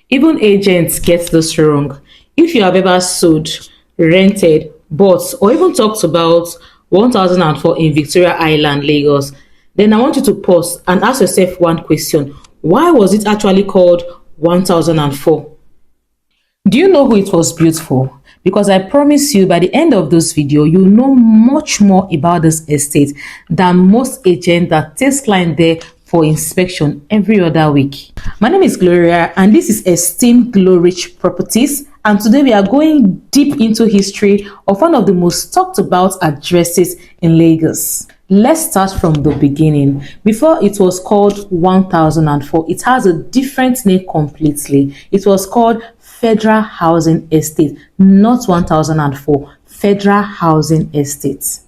Even agents get this wrong. If you have ever sold, rented, bought, or even talked about 1004 in Victoria Island, Lagos, then I want you to pause and ask yourself one question. Why was it actually called 1004? Do you know who it was built for? Because I promise you, by the end of this video, you'll know much more about this estate than most agents that takes client there for inspection every other week. My name is Gloria and this is Esteemed Glorich Properties, and today we are going deep into history of one of the most talked about addresses in Lagos. Let's start from the beginning. Before it was called 1004, it has a different name completely. It was called Federal Housing Estate, not 1004, Federal Housing Estate.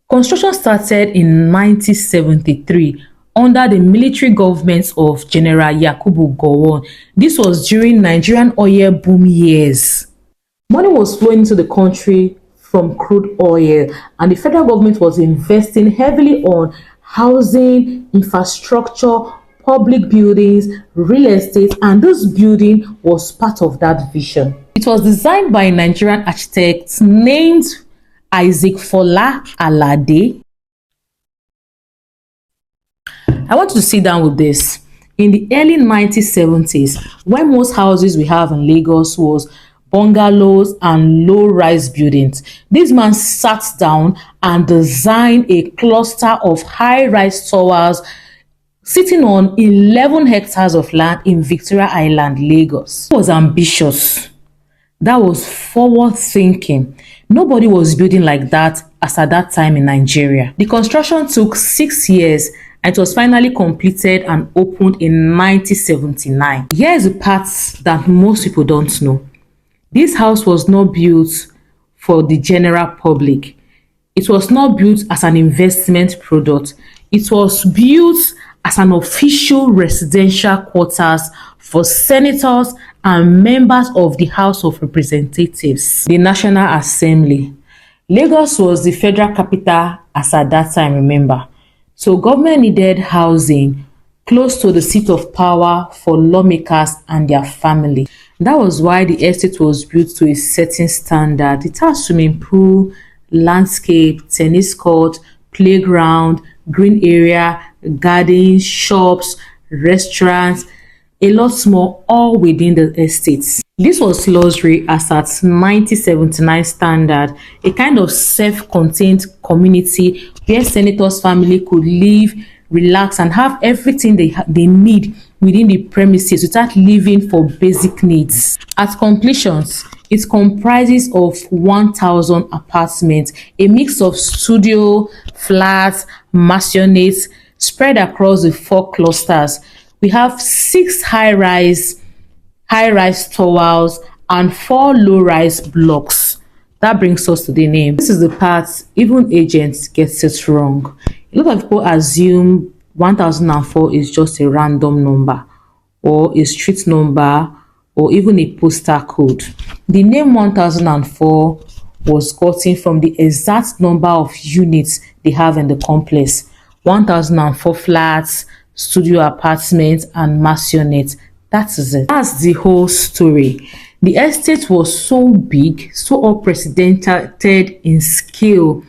Construction started in 1973 under the military government of General Yakubu Gowon. This was during Nigerian oil boom years. Money was flowing into the country from crude oil, and the federal government was investing heavily on housing, infrastructure, public buildings, real estate, and this building was part of that vision. It was designed by a Nigerian architect named Isaac Fola Alade. I want you to sit down with this. In the early 1970s, when most houses we have in Lagos was bungalows and low-rise buildings, this man sat down and designed a cluster of high-rise towers sitting on 11 hectares of land in Victoria Island, Lagos. It was ambitious. That was forward-thinking. Nobody was building like that as at that time in Nigeria. The construction took 6 years and it was finally completed and opened in 1979. Here is the part that most people don't know. This house was not built for the general public. It was not built as an investment product. It was built as an official residential quarters for senators and members of the House of Representatives, the National Assembly. Lagos was the federal capital as at that time, remember. So government needed housing close to the seat of power for lawmakers and their family. That was why the estate was built to a certain standard. It has swimming pool, landscape, tennis court, playground, green area, gardens, shops, restaurants, a lot more, all within the estates. This was luxury as at 1979 standard, a kind of self-contained community where senators' family could live, relax, and have everything they need within the premises without living for basic needs. At completions, it comprises of 1,000 apartments, a mix of studio, flats, mansionettes spread across the 4 clusters. We have 6 high-rise towers and 4 low-rise blocks. That brings us to the name. This is the part even agents get it wrong. A lot of people assume 1004 is just a random number or a street number or even a postal code. The name 1004 was gotten from the exact number of units they have in the complex. 1004 flats, studio apartments, and mansionettes. That is it. That's the whole story. The estate was so big, so unprecedented in scale,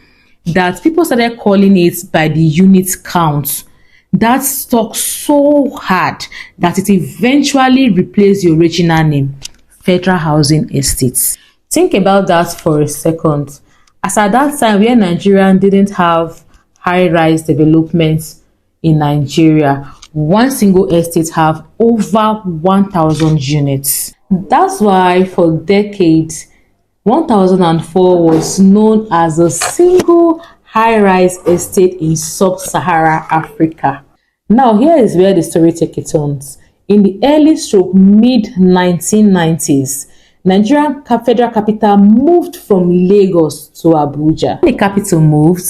that people started calling it by the unit count. That stuck so hard that it eventually replaced the original name, Federal Housing Estates. Think about that for a second. As at that time, where Nigeria didn't have high-rise developments in Nigeria, one single estate have over 1,000 units. That's why for decades, 1004 was known as a single high-rise estate in sub-Saharan Africa. Now, here is where the story takes its turns. In the early stroke mid-1990s, Nigerian federal capital moved from Lagos to Abuja. When the capital moved,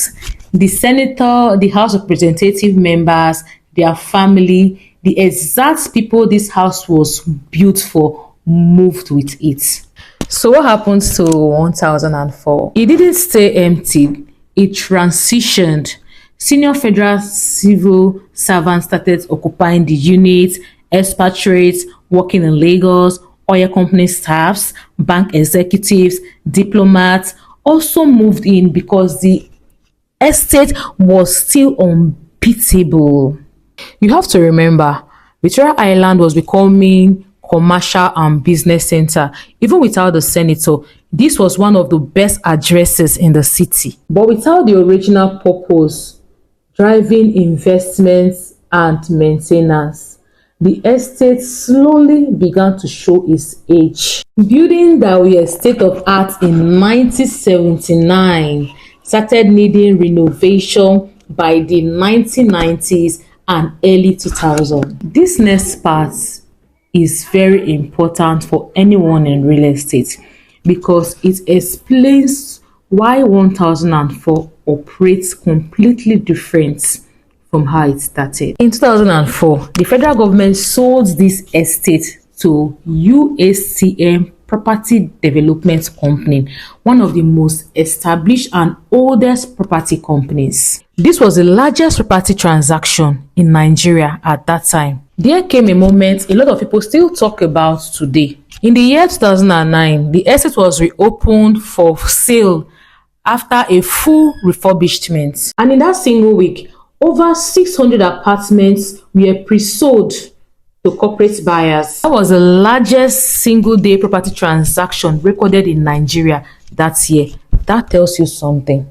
the senator, the House of Representative members, their family, the exact people this house was built for moved with it. So what happens to 1004? It didn't stay empty. It transitioned. Senior federal civil servants started occupying the units, expatriates, working in Lagos, oil company staffs, bank executives, diplomats also moved in because the estate was still unbeatable. You have to remember, Victoria Island was becoming commercial and business center. Even without the senator, this was one of the best addresses in the city. But without the original purpose, driving investments and maintenance, the estate slowly began to show its age. Buildings that were state of art in 1979 started needing renovation by the 1990s and early 2000s. This next part is very important for anyone in real estate because it explains why 1004 operates completely different from how it started. In 2004, the federal government sold this estate to USCM Property Development Company, one of the most established and oldest property companies. This was the largest property transaction in Nigeria at that time. There came a moment a lot of people still talk about today. In the year 2009, the estate was reopened for sale after a full refurbishment. And in that single week, over 600 apartments were pre-sold to corporate buyers. That was the largest single-day property transaction recorded in Nigeria that year. That tells you something.